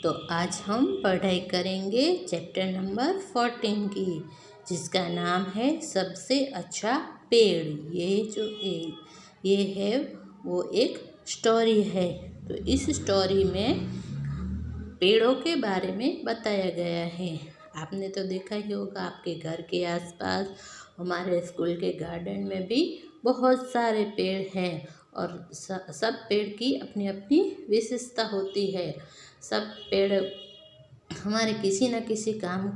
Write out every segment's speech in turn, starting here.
तो आज हम पढ़ाई करेंगे चैप्टर नंबर 14 की, जिसका नाम है सबसे अच्छा पेड़। ये है वो एक स्टोरी है। तो इस स्टोरी में पेड़ों के बारे में बताया गया है। आपने तो देखा ही होगा, आपके घर के आसपास, हमारे स्कूल के गार्डन में भी बहुत सारे पेड़ हैं और सब पेड़ की अपनी अपनी विशेषता होती है। सब पेड़ हमारे किसी न किसी काम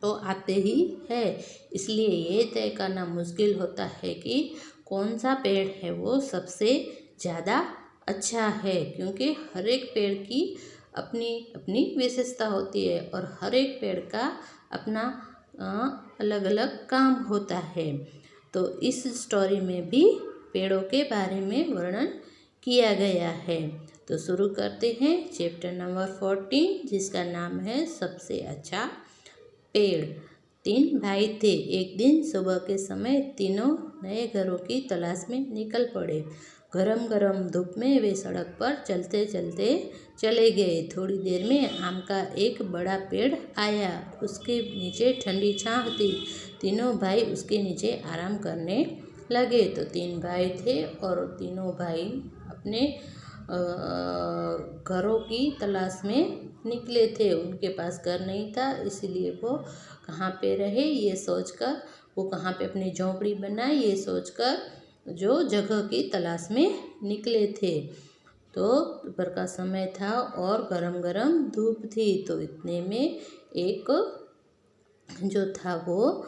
तो आते ही है, इसलिए ये तय करना मुश्किल होता है कि कौन सा पेड़ है वो सबसे ज़्यादा अच्छा है, क्योंकि हर एक पेड़ की अपनी अपनी विशेषता होती है और हर एक पेड़ का अपना अलग अलग काम होता है। तो इस स्टोरी में भी पेड़ों के बारे में वर्णन किया गया है। तो शुरू करते हैं चैप्टर नंबर 14, जिसका नाम है सबसे अच्छा पेड़। 3 भाई थे। एक दिन सुबह के समय तीनों नए घरों की तलाश में निकल पड़े। गरम गरम धूप में वे सड़क पर चलते चलते चले गए। थोड़ी देर में आम का एक बड़ा पेड़ आया। उसके नीचे ठंडी छांव थी। तीनों भाई उसके नीचे आराम करने लगे। तो 3 भाई थे और तीनों भाई अपने घरों की तलाश में निकले थे। उनके पास घर नहीं था, इसलिए वो कहाँ पे रहे ये सोचकर, वो कहाँ पे अपनी झोंपड़ी बनाए ये सोचकर जो जगह की तलाश में निकले थे। तो दोपहर का समय था और गरम गरम धूप थी। तो इतने में एक जो था वो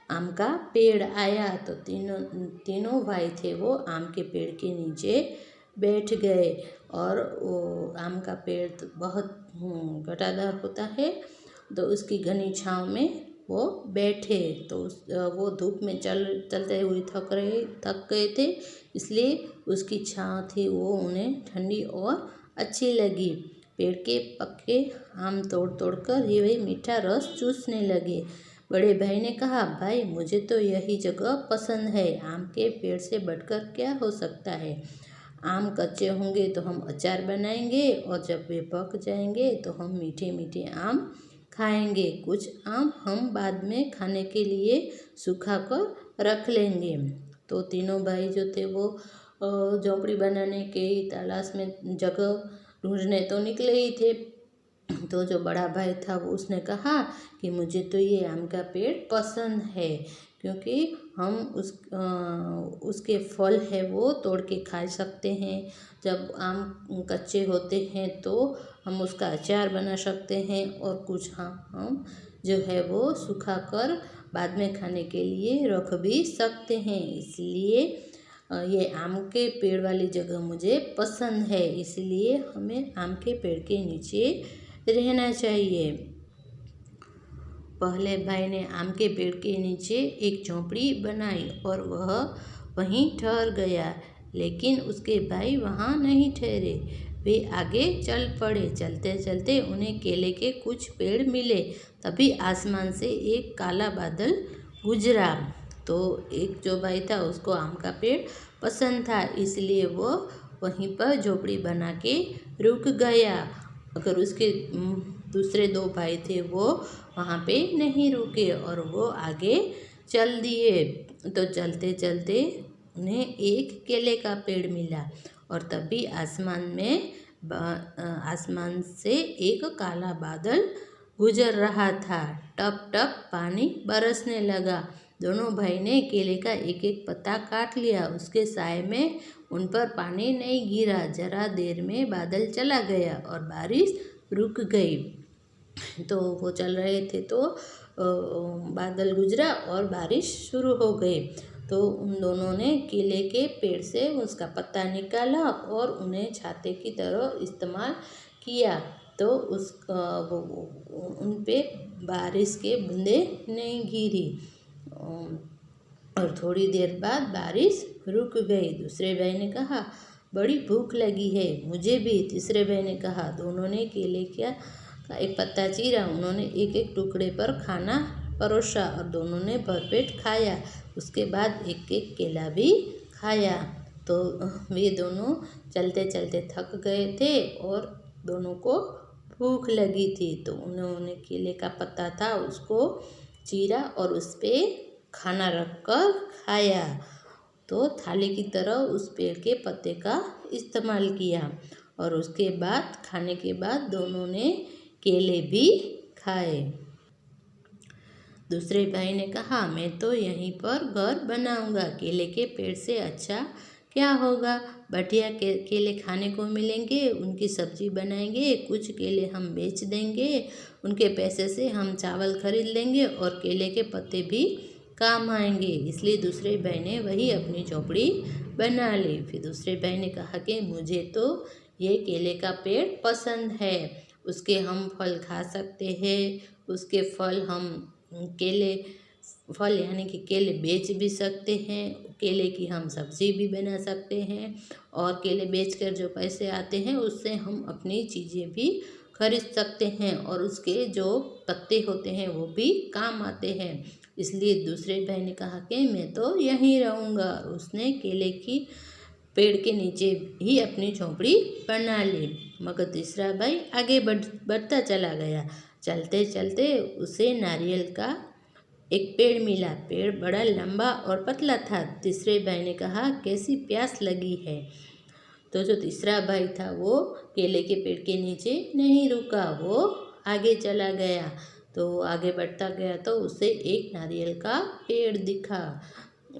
आम का पेड़ आया। तो तीनों भाई थे वो आम के पेड़ के नीचे बैठ गए। और वो आम का पेड़ तो बहुत घटादार होता है, तो उसकी घनी छाँव में वो बैठे। तो वो धूप में चलते हुए थक गए थे, इसलिए उसकी छाँव थी वो उन्हें ठंडी और अच्छी लगी। पेड़ के पके आम तोड़ तोड़ कर ये मीठा रस चूसने लगे। बड़े भाई ने कहा, भाई मुझे तो यही जगह पसंद है। आम के पेड़ से बढ़कर क्या हो सकता है। आम कच्चे होंगे तो हम अचार बनाएंगे और जब वे पक जाएंगे तो हम मीठे मीठे आम खाएंगे। कुछ आम हम बाद में खाने के लिए सुखा कर रख लेंगे। तो तीनों भाई जो थे वो झोंपड़ी बनाने के तलाश में जगह ढूंढने तो निकले ही थे। तो जो बड़ा भाई था वो उसने कहा कि मुझे तो ये आम का पेड़ पसंद है, क्योंकि हम उसके फल है वो तोड़ के खा सकते हैं। जब आम कच्चे होते हैं तो हम उसका अचार बना सकते हैं और कुछ हम जो है वो सुखा कर बाद में खाने के लिए रख भी सकते हैं। इसलिए ये आम के पेड़ वाली जगह मुझे पसंद है, इसलिए हमें आम के पेड़ के नीचे रहना चाहिए। पहले भाई ने आम के पेड़ के नीचे एक झोंपड़ी बनाई और वह वहीं ठहर गया, लेकिन उसके भाई वहाँ नहीं ठहरे। वे आगे चल पड़े। चलते चलते उन्हें केले के कुछ पेड़ मिले। तभी आसमान से एक काला बादल गुजरा। तो एक जो भाई था उसको आम का पेड़ पसंद था, इसलिए वो वहीं पर झोपड़ी बना के रुक गया। अगर उसके दूसरे 2 भाई थे वो वहाँ पे नहीं रुके और वो आगे चल दिए। तो चलते चलते उन्हें एक केले का पेड़ मिला और तभी आसमान से एक काला बादल गुजर रहा था। टप टप पानी बरसने लगा। दोनों भाई ने केले का एक एक पत्ता काट लिया। उसके साए में उन पर पानी नहीं गिरा। जरा देर में बादल चला गया और बारिश रुक गई। तो वो चल रहे थे तो बादल गुजरा और बारिश शुरू हो गई। तो उन दोनों ने केले के पेड़ से उसका पत्ता निकाला और उन्हें छाते की तरह इस्तेमाल किया। तो उन पे बारिश के बूंदे नहीं गिरी और थोड़ी देर बाद बारिश रुक गई। दूसरे भाई ने कहा, बड़ी भूख लगी है, मुझे भी। तीसरे भाई ने कहा। दोनों ने केले का एक पत्ता चीरा। उन्होंने एक एक टुकड़े पर खाना परोसा और दोनों ने भरपेट खाया। उसके बाद एक एक केला भी खाया। तो वे दोनों चलते चलते थक गए थे और दोनों को भूख लगी थी, तो उन्होंने केले का पत्ता था उसको चीरा और उस पर खाना रख कर खाया। तो थाली की तरह उस पेड़ के पत्ते का इस्तेमाल किया और उसके बाद खाने के बाद दोनों ने केले भी खाए। दूसरे भाई ने कहा, मैं तो यहीं पर घर बनाऊंगा, केले के पेड़ से अच्छा क्या होगा। बढ़िया केले खाने को मिलेंगे, उनकी सब्जी बनाएंगे, कुछ केले हम बेच देंगे, उनके पैसे से हम चावल खरीद लेंगे और केले के पत्ते भी काम आएंगे। इसलिए दूसरे भाई ने वही अपनी झोपड़ी बना ली। फिर दूसरे भाई ने कहा कि मुझे तो ये केले का पेड़ पसंद है, उसके हम फल खा सकते हैं, उसके फल हम केले फल यानी कि केले बेच भी सकते हैं, केले की हम सब्ज़ी भी बना सकते हैं और केले बेचकर जो पैसे आते हैं उससे हम अपनी चीज़ें भी खरीद सकते हैं और उसके जो पत्ते होते हैं वो भी काम आते हैं। इसलिए दूसरे भाई ने कहा कि मैं तो यहीं रहूँगा। उसने केले की पेड़ के नीचे ही अपनी झोंपड़ी बना ली। मगर तीसरा भाई आगे बढ़ता चला गया। चलते चलते उसे नारियल का एक पेड़ मिला। पेड़ बड़ा लंबा और पतला था। तीसरे भाई ने कहा, कैसी प्यास लगी है। तो जो तीसरा भाई था वो केले के पेड़ के नीचे नहीं रुका, वो आगे चला गया। तो आगे बढ़ता गया तो उसे एक नारियल का पेड़ दिखा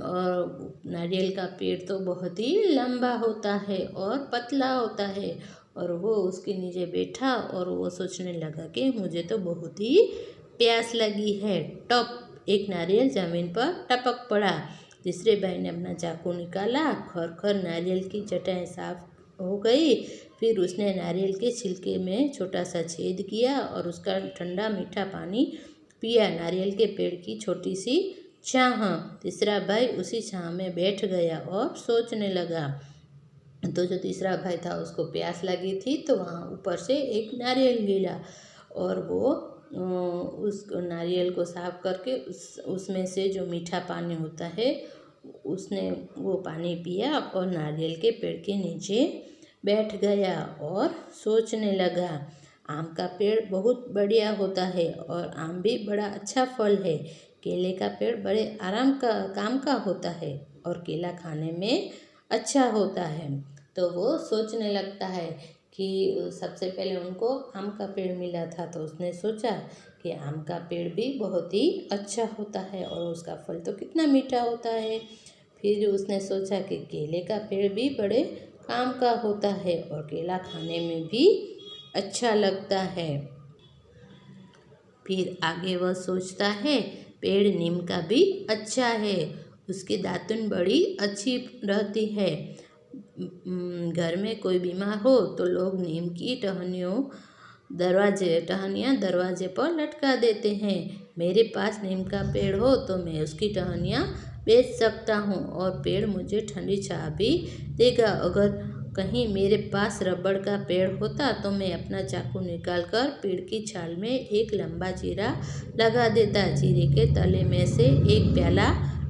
और नारियल का पेड़ तो बहुत ही लंबा होता है और पतला होता है और वो उसके नीचे बैठा और वो सोचने लगा कि मुझे तो बहुत ही प्यास लगी है। टप एक नारियल ज़मीन पर टपक पड़ा। तीसरे भाई ने अपना चाकू निकाला, खर नारियल की चटाई साफ हो गई। फिर उसने नारियल के छिलके में छोटा सा छेद किया और उसका ठंडा मीठा पानी पिया। नारियल के पेड़ की छोटी सी छाह। तीसरा भाई उसी छाह में बैठ गया और सोचने लगा। तो जो तीसरा भाई था उसको प्यास लगी थी तो वहाँ ऊपर से एक नारियल गिरा और वो उस नारियल को साफ करके उसमें से जो मीठा पानी होता है उसने वो पानी पिया और नारियल के पेड़ के नीचे बैठ गया और सोचने लगा। आम का पेड़ बहुत बढ़िया होता है और आम भी बड़ा अच्छा फल है। केले का पेड़ बड़े आराम का काम का होता है और केला खाने में अच्छा होता है। तो वो सोचने लगता है कि सबसे पहले उनको आम का पेड़ मिला था तो उसने सोचा कि आम का पेड़ भी बहुत ही अच्छा होता है और उसका फल तो कितना मीठा होता है। फिर उसने सोचा कि केले का पेड़ भी बड़े काम का होता है और केला खाने में भी अच्छा लगता है। फिर आगे वह सोचता है पेड़ नीम का भी अच्छा है, उसकी दातुन बड़ी अच्छी रहती है। घर में कोई बीमार हो तो लोग नीम की टहनियाँ दरवाजे पर लटका देते हैं। मेरे पास नीम का पेड़ हो तो मैं उसकी टहनियाँ बेच सकता हूँ और पेड़ मुझे ठंडी छाँव भी देगा। अगर कहीं मेरे पास रबड़ का पेड़ होता तो मैं अपना चाकू निकालकर पेड़ की छाल में एक लंबा चीरा लगा देता, चीरे के तले में से एक प्याला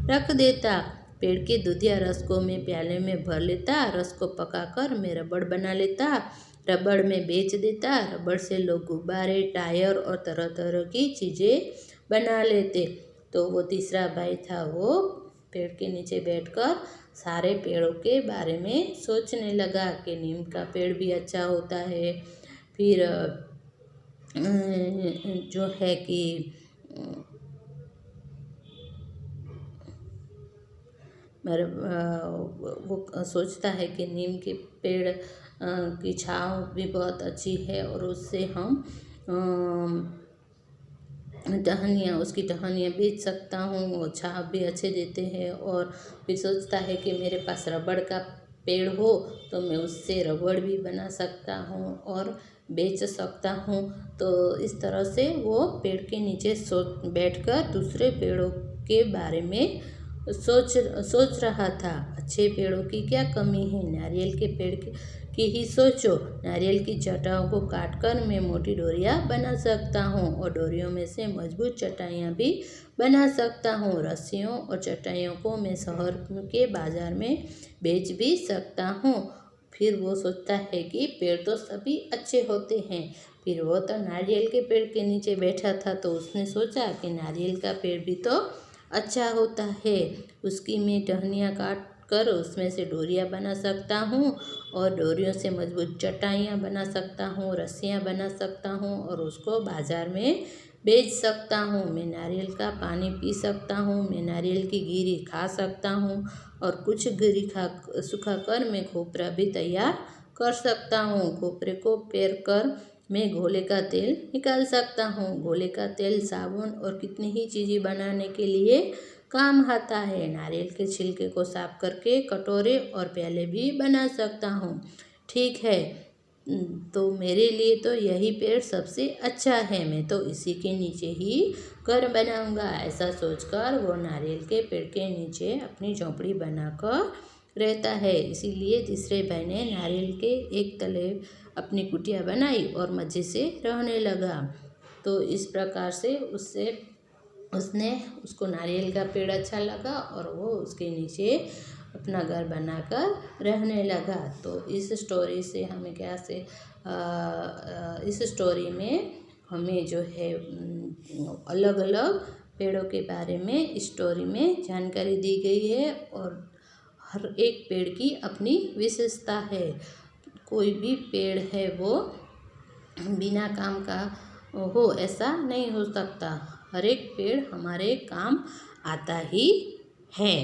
रख देता, पेड़ के दूधिया रस को मैं प्याले में भर लेता, रस को पकाकर मैं रबड़ बना लेता, रबड़ में बेच देता। रबड़ से लोग गुब्बारे, टायर और तरह तरह की चीज़ें बना लेते। तो वो तीसरा भाई था वो पेड़ के नीचे बैठकर सारे पेड़ों के बारे में सोचने लगा कि नीम का पेड़ भी अच्छा होता है। फिर जो है कि वो सोचता है कि नीम के पेड़ की छाँव भी बहुत अच्छी है और उससे हम उसकी टहनियाँ बेच सकता हूँ, वो छाँव भी अच्छे देते हैं। और फिर सोचता है कि मेरे पास रबड़ का पेड़ हो तो मैं उससे रबड़ भी बना सकता हूँ और बेच सकता हूँ। तो इस तरह से वो पेड़ के नीचे बैठकर दूसरे पेड़ों के बारे में सोच रहा था। अच्छे पेड़ों की क्या कमी है, नारियल के पेड़ की ही सोचो। नारियल की चटाइयों को काटकर मैं मोटी डोरियाँ बना सकता हूँ और डोरियों में से मजबूत चटाइयाँ भी बना सकता हूँ। रस्सियों और चटाइयों को मैं शहर के बाज़ार में बेच भी सकता हूँ फिर वो सोचता है कि पेड़ तो सभी अच्छे होते हैं। फिर वो तो नारियल के पेड़ के नीचे बैठा था, तो उसने सोचा कि नारियल का पेड़ भी तो अच्छा होता है, उसकी मैं टहनियाँ काट कर उसमें से डोरियाँ बना सकता हूँ और डोरियों से मजबूत चटाइयाँ बना सकता हूँ, रस्सियाँ बना सकता हूँ और उसको बाज़ार में बेच सकता हूँ। मैं नारियल का पानी पी सकता हूँ, मैं नारियल की गिरी खा सकता हूँ और कुछ गिरी सुखा कर मैं खोपरा भी तैयार कर सकता हूँ। खोपरे को पेर कर मैं घोले का तेल निकाल सकता हूँ। घोले का तेल साबुन और कितनी ही चीज़ें बनाने के लिए काम आता है। नारियल के छिलके को साफ करके कटोरे और प्याले भी बना सकता हूँ। ठीक है, तो मेरे लिए तो यही पेड़ सबसे अच्छा है, मैं तो इसी के नीचे ही घर बनाऊंगा। ऐसा सोचकर वो नारियल के पेड़ के नीचे अपनी झोंपड़ी बनाकर रहता है। इसीलिए तीसरे भाई ने नारियल के एक तले अपनी कुटिया बनाई और मज़े से रहने लगा। तो इस प्रकार से उसको नारियल का पेड़ अच्छा लगा और वो उसके नीचे अपना घर बनाकर रहने लगा। तो इस स्टोरी से हमें इस स्टोरी में हमें जो है अलग अलग पेड़ों के बारे में इस स्टोरी में जानकारी दी गई है और हर एक पेड़ की अपनी विशेषता है। कोई भी पेड़ है वो बिना काम का हो ऐसा नहीं हो सकता। हर एक पेड़ हमारे काम आता ही है।